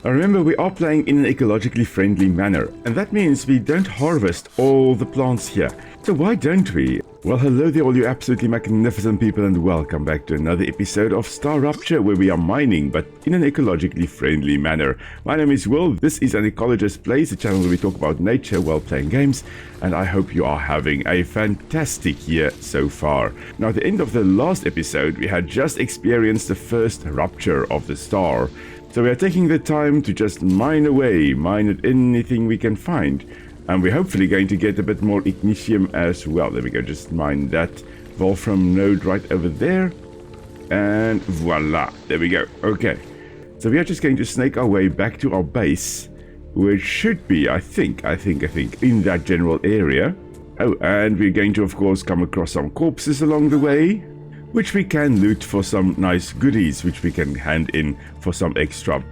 Now remember, we are playing in an ecologically friendly manner, and that means we don't harvest all the plants here. So why don't we? Well, hello there all you absolutely magnificent people, and welcome back to another episode of StarRupture, where we are mining, but in an ecologically friendly manner. My name is Will, this is an Ecologist Plays, the channel where we talk about nature while playing games, and I hope you are having a fantastic year so far. Now, at the end of the last episode, we had just experienced the first rupture of the star. So we are taking the time to just mine away, mine at anything we can find. And we're hopefully going to get a bit more ignium as well. There we go, just mine that wolfram node right over there. And voila, there we go. Okay, so we are just going to snake our way back to our base, which should be, I think, in that general area. Oh, and we're going to, of course, come across some corpses along the way, which we can loot for some nice goodies, which we can hand in for some extra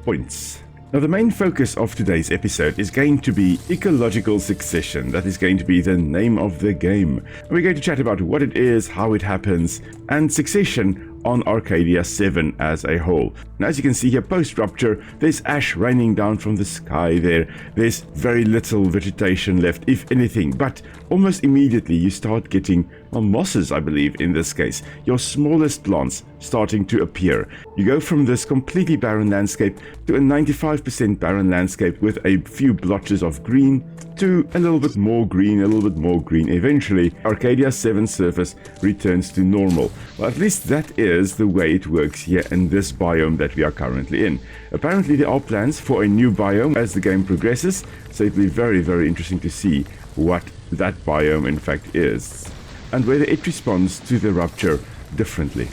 points. Now, the main focus of today's episode is going to be ecological succession. That is going to be the name of the game. And we're going to chat about what it is, how it happens, and succession on Arcadia 7 as a whole. And as you can see here, post-rupture, there's ash raining down from the sky there. There's very little vegetation left, if anything, but almost immediately you start getting, well, mosses, I believe, in this case. Your smallest plants starting to appear. You go from this completely barren landscape to a 95% barren landscape with a few blotches of green to a little bit more green, a little bit more green. Eventually, Arcadia 7 surface returns to normal. Well, at least that is the way it works here in this biome that we are currently in. Apparently, there are plans for a new biome as the game progresses, so it'll be very, very interesting to see what that biome in fact is, and whether it responds to the rupture differently.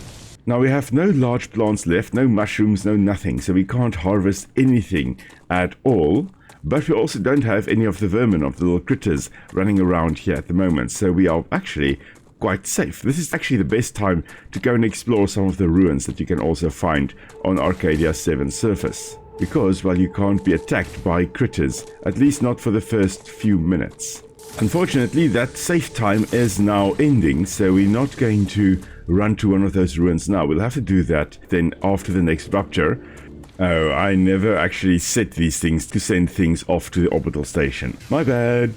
Now, we have no large plants left, no mushrooms, no nothing, so we can't harvest anything at all. But we also don't have any of the vermin, of the little critters running around here at the moment, so we are actually quite safe. This is actually the best time to go and explore some of the ruins that you can also find on Arcadia 7 surface. Because, well, you can't be attacked by critters, at least not for the first few minutes. Unfortunately, that safe time is now ending, so we're not going to run to one of those ruins now. We'll have to do that then after the next rupture. Oh, I never actually set these things to send things off to the orbital station. My bad.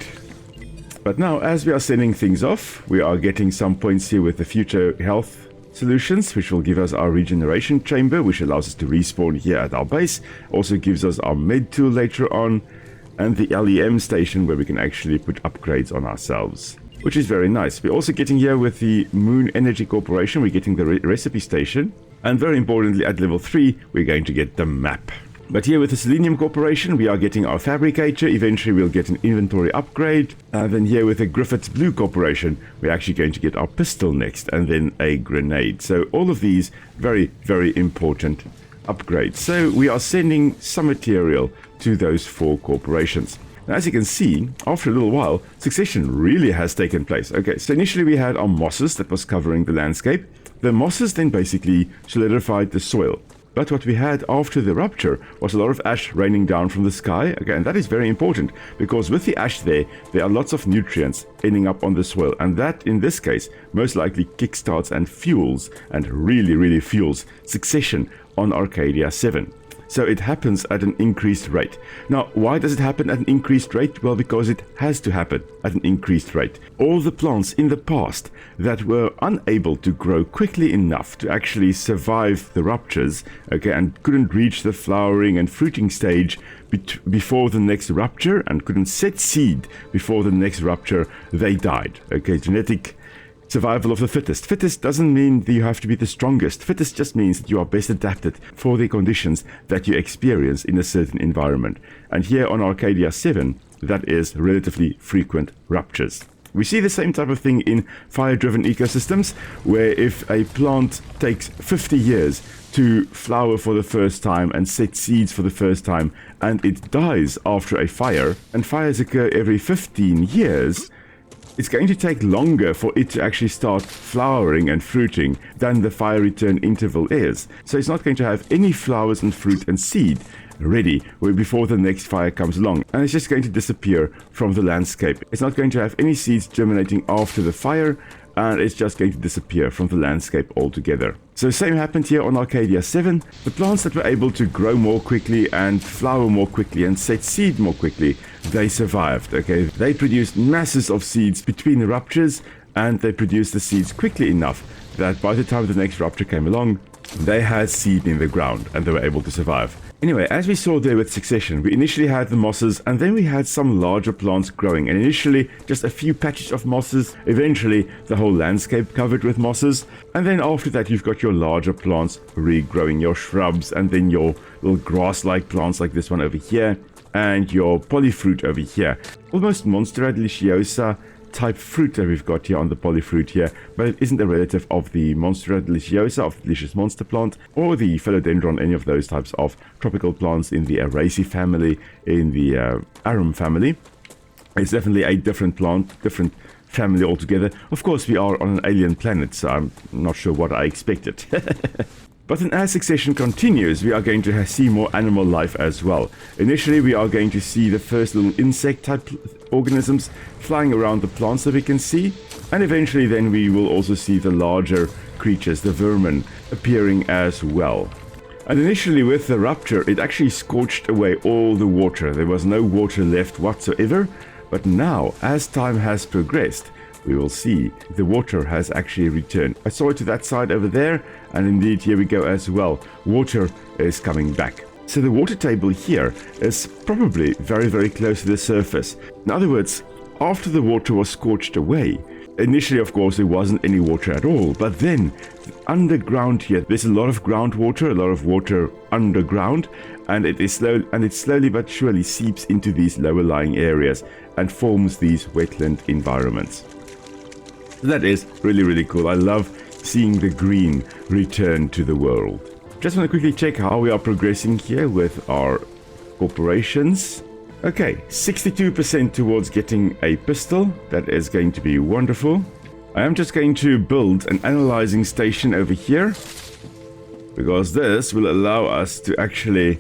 But now, as we are sending things off, we are getting some points here with the future health solutions, which will give us our regeneration chamber, which allows us to respawn here at our base. Also gives us our med tool later on, and the LEM station where we can actually put upgrades on ourselves, which is very nice. We're also getting here with the Moon Energy Corporation, we're getting the recipe station. And very importantly, at level 3, we're going to get the map. But here with the Selenium Corporation, we are getting our fabricator. Eventually, we'll get an inventory upgrade. And then here with the Griffiths Blue Corporation, we're actually going to get our pistol next, and then a grenade. So all of these very, very important upgrades. So we are sending some material to those 4 corporations. Now, as you can see, after a little while, succession really has taken place. Okay, so initially we had our mosses that was covering the landscape. The mosses then basically solidified the soil. But what we had after the rupture was a lot of ash raining down from the sky. Okay, and that is very important because with the ash there are lots of nutrients ending up on the soil. And that, in this case, most likely kickstarts and fuels, and really fuels, succession on Arcadia 7. So it happens at an increased rate. Now, why does it happen at an increased rate? Well, because it has to happen at an increased rate. All the plants in the past that were unable to grow quickly enough to actually survive the ruptures, okay, and couldn't reach the flowering and fruiting stage before the next rupture, and couldn't set seed before the next rupture, they died. Okay, genetic survival of the fittest. Fittest doesn't mean that you have to be the strongest. Fittest just means that you are best adapted for the conditions that you experience in a certain environment. And here on Arcadia 7, that is relatively frequent ruptures. We see the same type of thing in fire-driven ecosystems, where if a plant takes 50 years to flower for the first time and set seeds for the first time, and it dies after a fire, and fires occur every 15 years, it's going to take longer for it to actually start flowering and fruiting than the fire return interval is. So it's not going to have any flowers and fruit and seed ready before the next fire comes along, and it's just going to disappear from the landscape. It's not going to have any seeds germinating after the fire, and it's just going to disappear from the landscape altogether. So same happened here on Arcadia 7. The plants that were able to grow more quickly and flower more quickly and set seed more quickly, they survived, okay? They produced masses of seeds between the ruptures, and they produced the seeds quickly enough that by the time the next rupture came along, they had seed in the ground and they were able to survive. Anyway, as we saw there with succession, we initially had the mosses and then we had some larger plants growing, and initially just a few patches of mosses, eventually the whole landscape covered with mosses, and then after that you've got your larger plants regrowing, your shrubs, and then your little grass-like plants like this one over here, and your polyfruit over here. Almost Monstera deliciosa type fruit that we've got here on the polyfruit here, but it isn't a relative of the Monstera deliciosa, of the delicious monster plant, or the philodendron, any of those types of tropical plants in the Araceae family, in the arum family. It's definitely a different plant, different family altogether. Of course, we are on an alien planet, so I'm not sure what I expected. But then as succession continues, we are going to see more animal life as well. Initially, we are going to see the first little insect-type organisms flying around the plants that we can see. And eventually then we will also see the larger creatures, the vermin, appearing as well. And initially with the rupture, it actually scorched away all the water. There was no water left whatsoever. But now, as time has progressed, we will see the water has actually returned. I saw it to that side over there, and indeed here we go as well. Water is coming back. So the water table here is probably very, very close to the surface. In other words, after the water was scorched away, initially of course there wasn't any water at all, but then underground here, there's a lot of groundwater, a lot of water underground, and it slowly but surely seeps into these lower lying areas and forms these wetland environments. That is really, really cool. I love seeing the green return to the world. Just want to quickly check how we are progressing here with our corporations. Okay, 62% towards getting a pistol. That is going to be wonderful. I am just going to build an analyzing station over here, because this will allow us to actually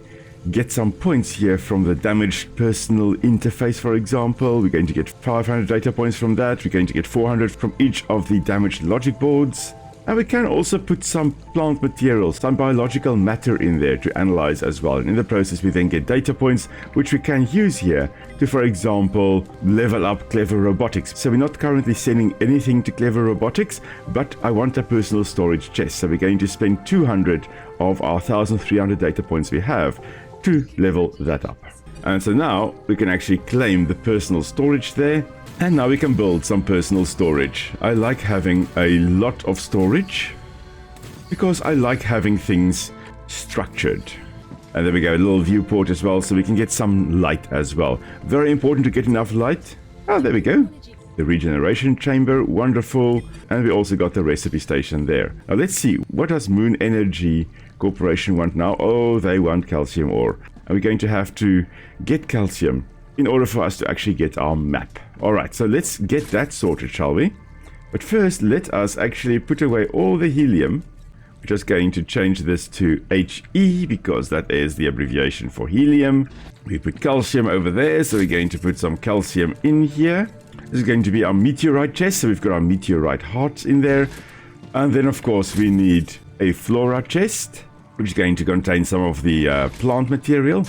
get some points here from the damaged personal interface, for example. We're going to get 500 data points from that. We're going to get 400 from each of the damaged logic boards. And we can also put some plant materials, some biological matter in there to analyze as well. And in the process, we then get data points, which we can use here to, for example, level up Clever Robotics. So we're not currently sending anything to Clever Robotics, but I want a personal storage chest. So we're going to spend 200 of our 1,300 data points we have to level that up. And so now we can actually claim the personal storage there. And now we can build some personal storage. I like having a lot of storage because I like having things structured. And there we go, a little viewport as well, so we can get some light as well. Very important to get enough light. Oh, there we go. The regeneration chamber, wonderful. And we also got the recipe station there. Now let's see, what does Moon Energy Corporation want now? Oh, they want calcium ore. And we're going to have to get calcium in order for us to actually get our map. Alright, so let's get that sorted, shall we? But first, let us actually put away all the helium. We're just going to change this to HE, because that is the abbreviation for helium. We put calcium over there, so we're going to put some calcium in here. This is going to be our meteorite chest, so we've got our meteorite hearts in there. And then, of course, we need a flora chest, which is going to contain some of the plant material.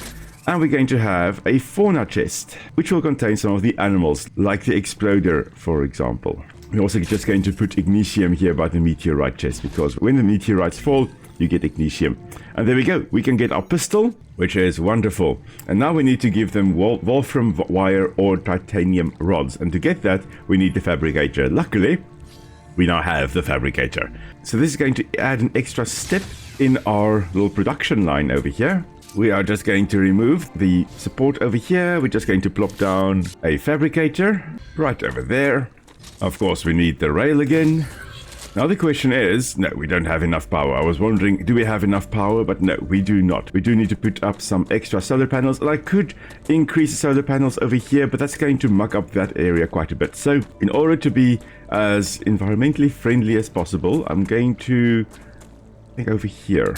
And we're going to have a fauna chest, which will contain some of the animals, like the exploder, for example. We're also just going to put ignitium here by the meteorite chest, because when the meteorites fall, you get ignitium. And there we go. We can get our pistol, which is wonderful. And now we need to give them wolfram wire or titanium rods. And to get that, we need the fabricator. Luckily, we now have the fabricator. So this is going to add an extra step in our little production line over here. We are just going to remove the support over here. We're just going to plop down a fabricator right over there. Of course, we need the rail again. Now the question is, no, we don't have enough power. I was wondering, do we have enough power? But no, we do not. We do need to put up some extra solar panels. And I could increase the solar panels over here, but that's going to muck up that area quite a bit. So in order to be as environmentally friendly as possible, I'm going to think over here.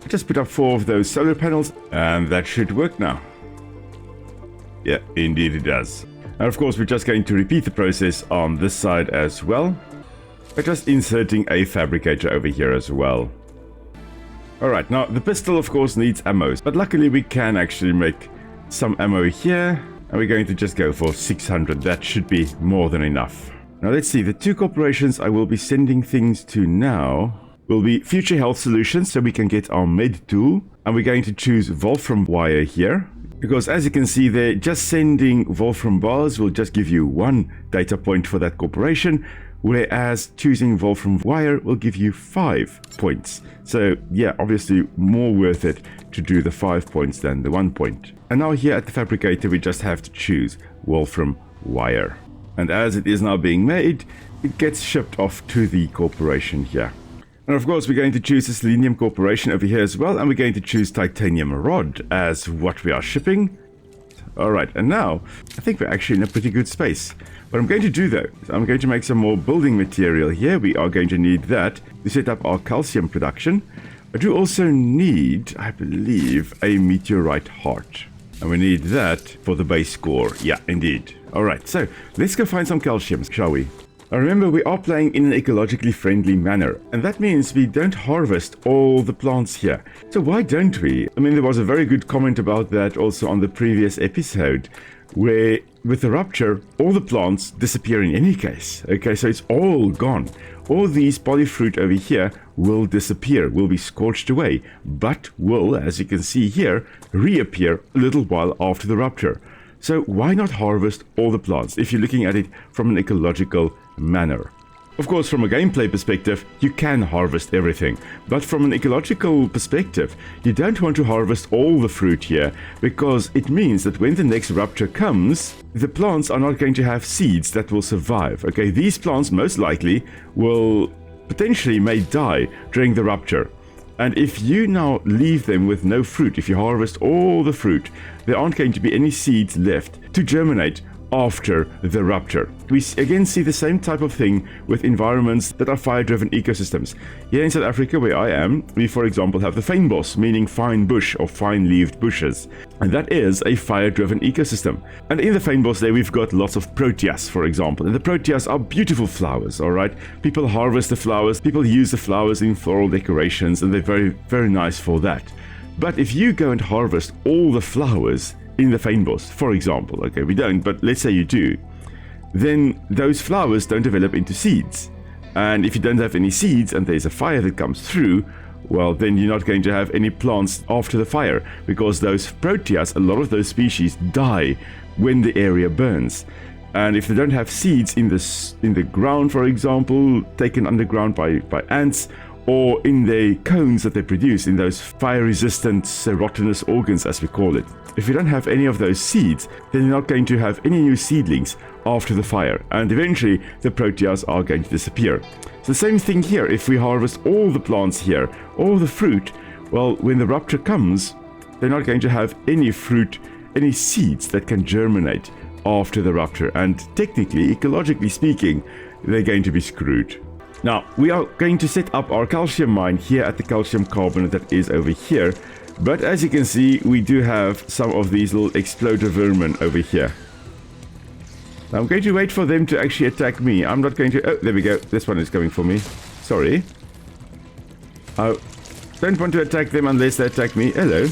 Just put up 4 of those solar panels, and that should work now. Yeah, indeed it does. And of course, we're just going to repeat the process on this side as well. By just inserting a fabricator over here as well. Alright, now the pistol of course needs ammo, but luckily we can actually make some ammo here, and we're going to just go for 600. That should be more than enough. Now let's see, the two corporations I will be sending things to now will be Future Health Solutions, so we can get our med tool, and we're going to choose Wolfram wire here, because as you can see there, just sending Wolfram bars will just give you 1 data point for that corporation, whereas choosing Wolfram wire will give you 5 points. So yeah, obviously more worth it to do the 5 points than the 1 point. And now here at the fabricator we just have to choose Wolfram wire. And as it is now being made, it gets shipped off to the corporation here. And of course we're going to choose the Selenium Corporation over here as well, and we're going to choose Titanium Rod as what we are shipping. Alright, and now I think we're actually in a pretty good space. What I'm going to do though, is I'm going to make some more building material here. We are going to need that to set up our calcium production. I do also need, I believe, a meteorite heart. And we need that for the base core. Yeah, indeed. Alright, so let's go find some calcium, shall we? Now remember, we are playing in an ecologically friendly manner, and that means we don't harvest all the plants here. So why don't we? I mean, there was a very good comment about that also on the previous episode, where with the rupture, all the plants disappear in any case. Okay, so it's all gone. All these polyfruit over here will disappear, will be scorched away, but will, as you can see here, reappear a little while after the rupture. So why not harvest all the plants if you're looking at it from an ecological manner? Of course, from a gameplay perspective, you can harvest everything, but from an ecological perspective, you don't want to harvest all the fruit here, because it means that when the next rupture comes, the plants are not going to have seeds that will survive. Okay, these plants most likely will potentially may die during the rupture. And if you now leave them with no fruit, if you harvest all the fruit, there aren't going to be any seeds left to germinate after the rupture. We again see the same type of thing with environments that are fire-driven ecosystems. Here in South Africa, where I am, we for example have the fynbos, meaning fine bush or fine-leaved bushes. And that is a fire-driven ecosystem. And in the fynbos there we've got lots of proteas, for example. And the proteas are beautiful flowers, alright? People harvest the flowers, people use the flowers in floral decorations, and they're very, very nice for that. But if you go and harvest all the flowers in the fynbos, for example, okay, we don't, but let's say you do, then those flowers don't develop into seeds. And if you don't have any seeds and there's a fire that comes through, well, then you're not going to have any plants after the fire, because those proteas, a lot of those species die when the area burns. And if they don't have seeds in the ground, for example, taken underground by ants, or in the cones that they produce, in those fire-resistant serotinous organs, as we call it. If you don't have any of those seeds, then you're not going to have any new seedlings after the fire, and eventually the proteas are going to disappear. So the same thing here, if we harvest all the plants here, all the fruit, well, when the rupture comes, they're not going to have any fruit, any seeds that can germinate after the rupture, and technically, ecologically speaking, they're going to be screwed. Now, we are going to set up our calcium mine here at the calcium carbonate that is over here. But as you can see, we do have some of these little exploder vermin over here. Now, I'm going to wait for them to actually attack me. I'm not going to... Oh, there we go. This one is coming for me. Sorry. I don't want to attack them unless they attack me. Hello.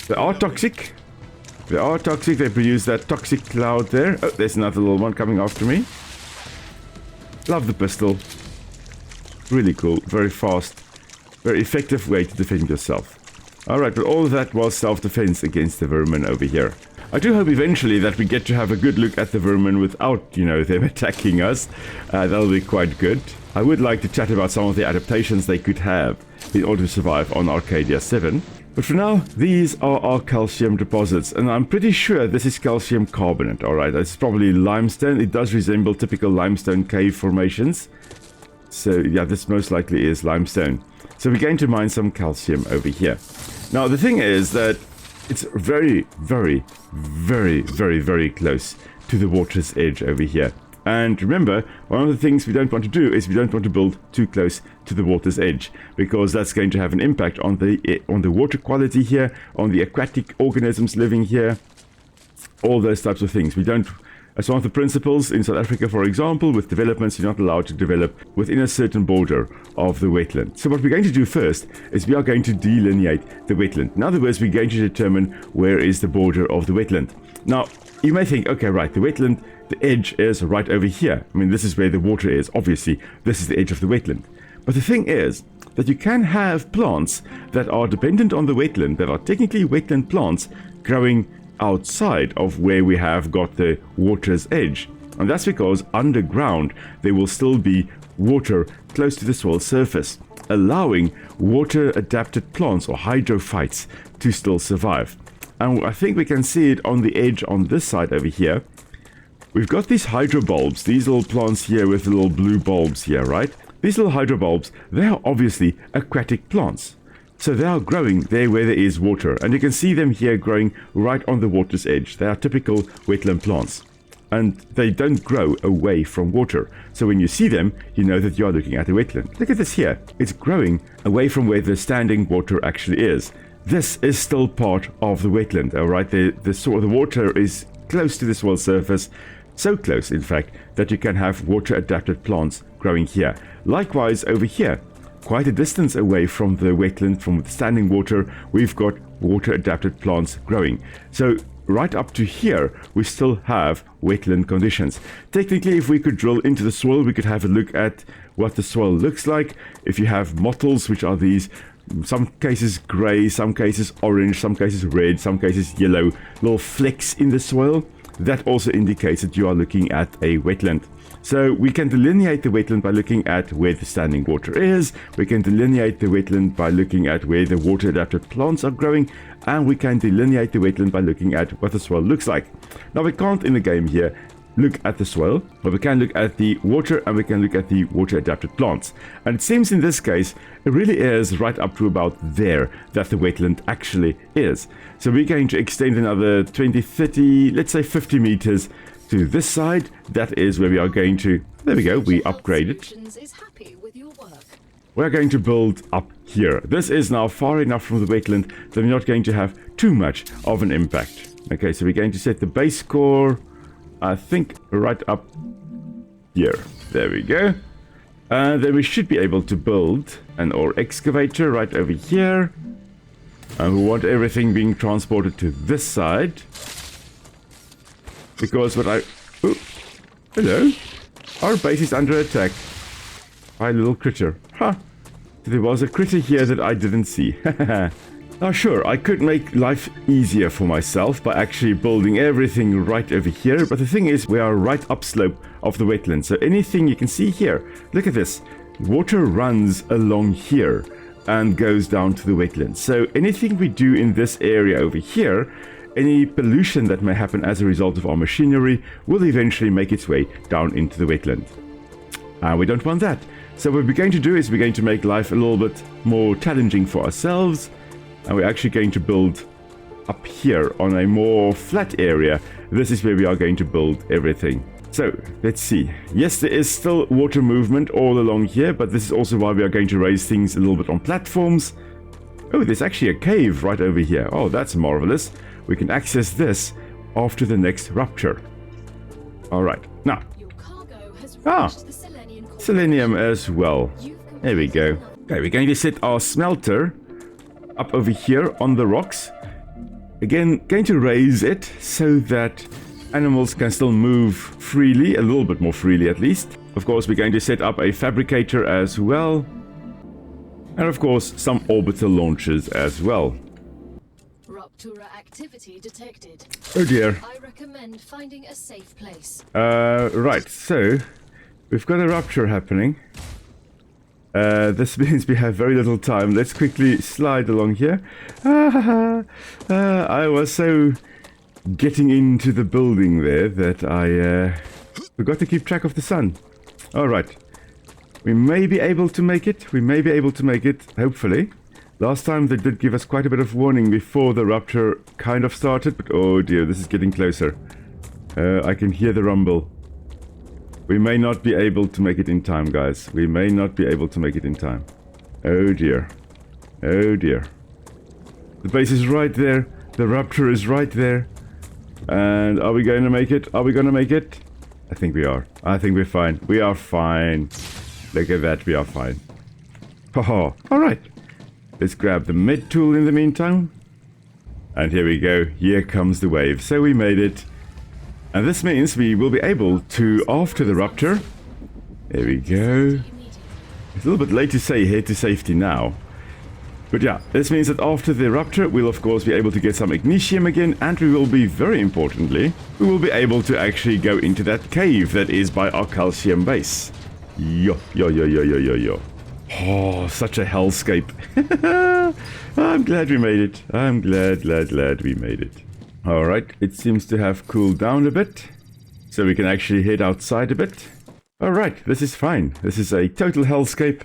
They are toxic. They are toxic. They produce that toxic cloud there. Oh, there's another little one coming after me. Love the pistol. Really cool. Very fast. Very effective way to defend yourself. Alright, but all of that was self-defense against the vermin over here. I do hope eventually that we get to have a good look at the vermin without, you know, them attacking us. That'll be quite good. I would like to chat about some of the adaptations they could have in order to survive on Arcadia 7. But for now, these are our calcium deposits, and I'm pretty sure this is calcium carbonate, alright? It's probably limestone. It does resemble typical limestone cave formations. So yeah, this most likely is limestone. So we're going to mine some calcium over here. Now the thing is that it's very, very, very, very, very close to the water's edge over here. And remember, one of the things we don't want to do is we don't want to build too close to the water's edge, because that's going to have an impact on the water quality here, on the aquatic organisms living here, all those types of things. We don't As one of the principles in South Africa, for example, with developments, you're not allowed to develop within a certain border of the wetland. So what we're going to do first is we are going to delineate the wetland. In other words, we're going to determine where is the border of the wetland. Now, you may think, okay, right, the wetland, the edge is right over here. I mean, this is where the water is. Obviously, this is the edge of the wetland. But the thing is that you can have plants that are dependent on the wetland, that are technically wetland plants, growing outside of where we have got the water's edge. And that's because underground there will still be water close to the soil surface, allowing water adapted plants or hydrophytes to still survive. And I think we can see it on the edge on this side over here. We've got these hydrobulbs, these little plants here with the little blue bulbs here, right? These little hydrobulbs, they are obviously aquatic plants. So they are growing there where there is water, and you can see them here growing right on the water's edge. They are typical wetland plants, and they don't grow away from water. So when you see them, you know that you are looking at a wetland. Look at this here. It's growing away from where the standing water actually is. This is still part of the wetland, all right? The water is close to the soil surface, so close, in fact, that you can have water-adapted plants growing here. Likewise, over here, quite a distance away from the wetland, from the standing water, we've got water-adapted plants growing. So right up to here, we still have wetland conditions. Technically, if we could drill into the soil, we could have a look at what the soil looks like. If you have mottles, which are these, some cases grey, some cases orange, some cases red, some cases yellow, little flecks in the soil, that also indicates that you are looking at a wetland. So we can delineate the wetland by looking at where the standing water is. We can delineate the wetland by looking at where the water adapted plants are growing. And we can delineate the wetland by looking at what the soil looks like. Now we can't in the game here look at the soil, but we can look at the water and we can look at the water adapted plants. And it seems in this case, it really is right up to about there that the wetland actually is. So we're going to extend another 20, 30, let's say 50 meters to this side. That is where we are going to, there we go, we upgrade it. We're going to build up here. This is now far enough from the wetland that we're not going to have too much of an impact. Okay, so we're going to set the base core, I think, right up here. There we go. Then we should be able to build an ore excavator right over here. And we want everything being transported to this side. Because what I... Oh, hello. Our base is under attack by a little critter. Huh. There was a critter here that I didn't see. Now sure, I could make life easier for myself by actually building everything right over here, but the thing is we are right upslope of the wetland, so anything you can see here, look at this, water runs along here and goes down to the wetland. So anything we do in this area over here, any pollution that may happen as a result of our machinery will eventually make its way down into the wetland. And we don't want that. So what we're going to do is we're going to make life a little bit more challenging for ourselves. And we're actually going to build up here on a more flat area. This is where we are going to build everything. So, let's see. Yes, there is still water movement all along here, but this is also why we are going to raise things a little bit on platforms. Oh, there's actually a cave right over here. Oh, that's marvelous. We can access this after the next rupture. Alright, now. Selenium as well. There we go. Okay, we're going to set our smelter up over here on the rocks. Again, going to raise it so that animals can still move freely, a little bit more freely at least. Of course, we're going to set up a fabricator as well. And of course, some orbital launchers as well. Rupture activity detected. Oh dear. I recommend finding a safe place. Right, so we've got a rupture happening. This means we have very little time. Let's quickly slide along here. I was so getting into the building there that I forgot to keep track of the sun. Alright. We may be able to make it. We may be able to make it, hopefully. Last time they did give us quite a bit of warning before the rupture kind of started. But oh dear, this is getting closer. I can hear the rumble. We may not be able to make it in time, guys. We may not be able to make it in time. Oh dear. Oh dear. The base is right there. The rupture is right there. And are we going to make it? Are we going to make it? I think we are. I think we're fine. We are fine. Look at that. We are fine. Haha. Alright. Let's grab the med tool in the meantime. And here we go. Here comes the wave. So we made it. And this means we will be able to, after the rupture... There we go. It's a little bit late to say head to safety now. But yeah, this means that after the rupture, we'll of course be able to get some ignition again, and we will be, very importantly, we will be able to actually go into that cave that is by our calcium base. Yo. Oh, such a hellscape. I'm glad we made it. I'm glad we made it. Alright, it seems to have cooled down a bit, so we can actually head outside a bit. Alright, this is fine. This is a total hellscape.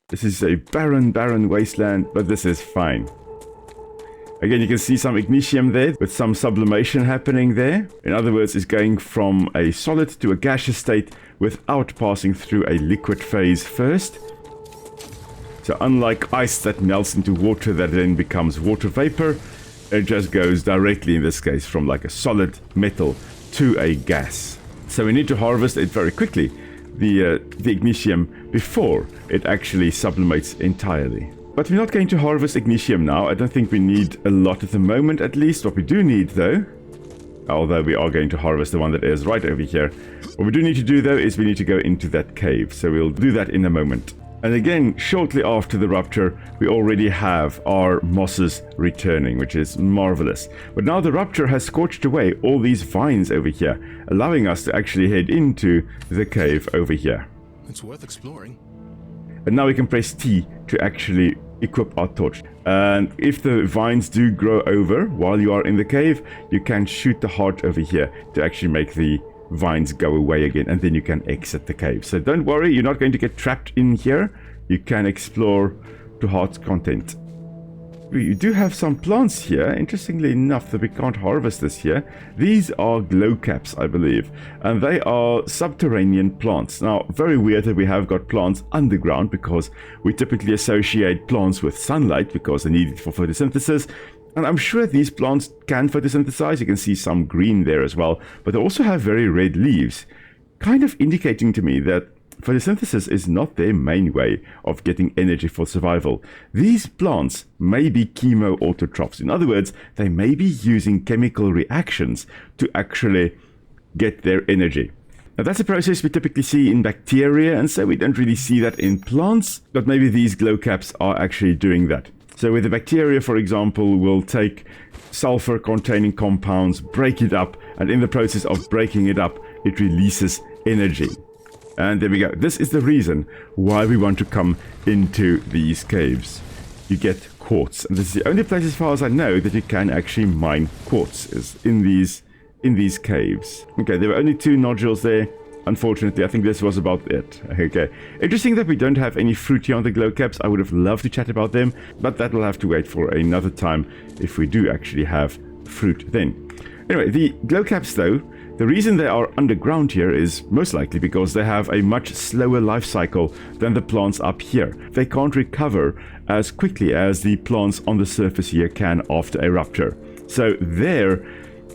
This is a barren wasteland, but this is fine. Again, you can see some ignition there, with some sublimation happening there. In other words, it's going from a solid to a gaseous state without passing through a liquid phase first. So unlike ice that melts into water that then becomes water vapor, it just goes directly, in this case, from like a solid metal to a gas. So we need to harvest it very quickly, the ignition, before it actually sublimates entirely. But we're not going to harvest ignition now. I don't think we need a lot at the moment, at least. What we do need, though, although we are going to harvest the one that is right over here, what we do need to do, though, is we need to go into that cave. So we'll do that in a moment. And again, shortly after the rupture, we already have our mosses returning, which is marvelous. But now the rupture has scorched away all these vines over here, allowing us to actually head into the cave over here. It's worth exploring. And now we can press T to actually equip our torch. And if the vines do grow over while you are in the cave, you can shoot the heart over here to actually make the vines go away again, and then you can exit the cave. So don't worry, you're not going to get trapped in here. You can explore to heart's content. We do have some plants here, interestingly enough, that we can't harvest this here. These are glow caps, I believe, and they are subterranean plants. Now, very weird that we have got plants underground, because we typically associate plants with sunlight because they need it for photosynthesis. And I'm sure these plants can photosynthesize. You can see some green there as well, but they also have very red leaves, kind of indicating to me that photosynthesis is not their main way of getting energy for survival. These plants may be chemoautotrophs. In other words, they may be using chemical reactions to actually get their energy. Now, that's a process we typically see in bacteria, and so we don't really see that in plants, but maybe these glow caps are actually doing that. So with the bacteria, for example, will take sulfur-containing compounds, break it up, and in the process of breaking it up, it releases energy. And there we go. This is the reason why we want to come into these caves. You get quartz, and this is the only place, as far as I know, that you can actually mine quartz, is in these caves. Okay, there were only 2 nodules there. Unfortunately, I think this was about it. Okay. Interesting that we don't have any fruit here on the glow caps. I would have loved to chat about them, but that will have to wait for another time if we do actually have fruit then. Anyway, the glow caps, though, the reason they are underground here is most likely because they have a much slower life cycle than the plants up here. They can't recover as quickly as the plants on the surface here can after a rupture. So their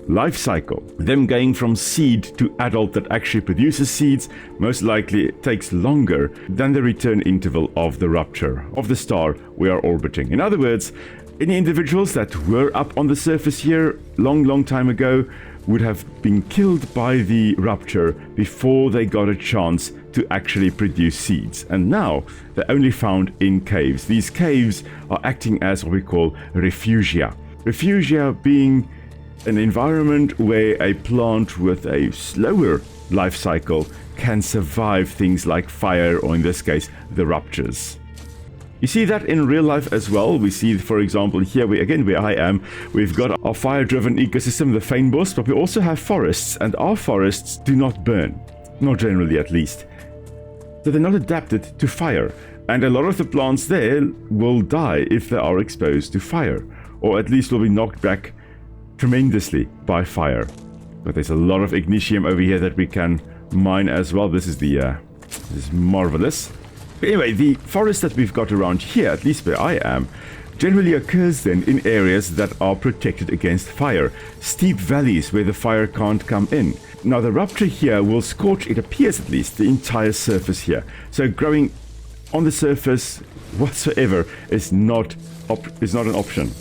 life cycle, them going from seed to adult that actually produces seeds, most likely takes longer than the return interval of the rupture of the star we are orbiting. In other words, any individuals that were up on the surface here long time ago would have been killed by the rupture before they got a chance to actually produce seeds. And now they're only found in caves. These caves are acting as what we call refugia. Refugia being an environment where a plant with a slower life cycle can survive things like fire, or in this case, the ruptures. You see that in real life as well. We see, for example, here, where I am, we've got our fire-driven ecosystem, the fynbos, but we also have forests, and our forests do not burn. Not generally, at least. So they're not adapted to fire. And a lot of the plants there will die if they are exposed to fire, or at least will be knocked back tremendously by fire. But there's a lot of ignium over here that we can mine as well. This is marvelous. But anyway, the forest that we've got around here, at least where I am, generally occurs then in areas that are protected against fire, steep valleys where the fire can't come in. Now the rupture here will scorch, it appears at least, the entire surface here. So growing on the surface whatsoever is not an option.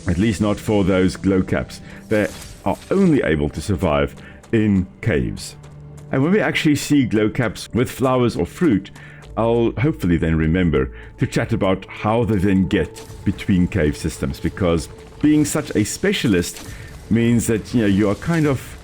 At least not for those glow caps. They are only able to survive in caves. And when we actually see glow caps with flowers or fruit, I'll hopefully then remember to chat about how they then get between cave systems, because being such a specialist means that you are kind of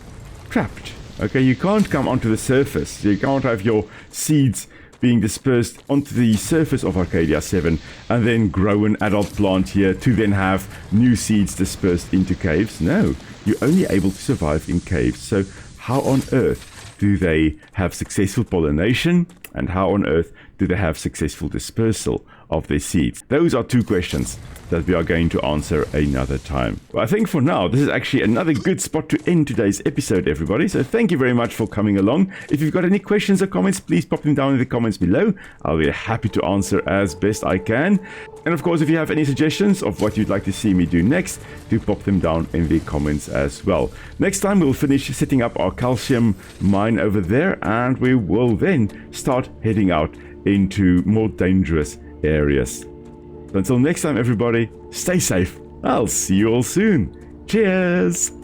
trapped. Okay, you can't come onto the surface. You can't have your seeds being dispersed onto the surface of Arcadia 7 and then grow an adult plant here to then have new seeds dispersed into caves. No, you're only able to survive in caves. So how on earth do they have successful pollination, and how on earth do they have successful dispersal of their seeds? Those are two questions that we are going to answer another time. Well, I think for now, this is actually another good spot to end today's episode, everybody. So thank you very much for coming along. If you've got any questions or comments, please pop them down in the comments below. I'll be happy to answer as best I can. And of course, if you have any suggestions of what you'd like to see me do next, do pop them down in the comments as well. Next time, we'll finish setting up our calcium mine over there, and we will then start heading out into more dangerous areas. Until next time, everybody, stay safe. I'll see you all soon. Cheers!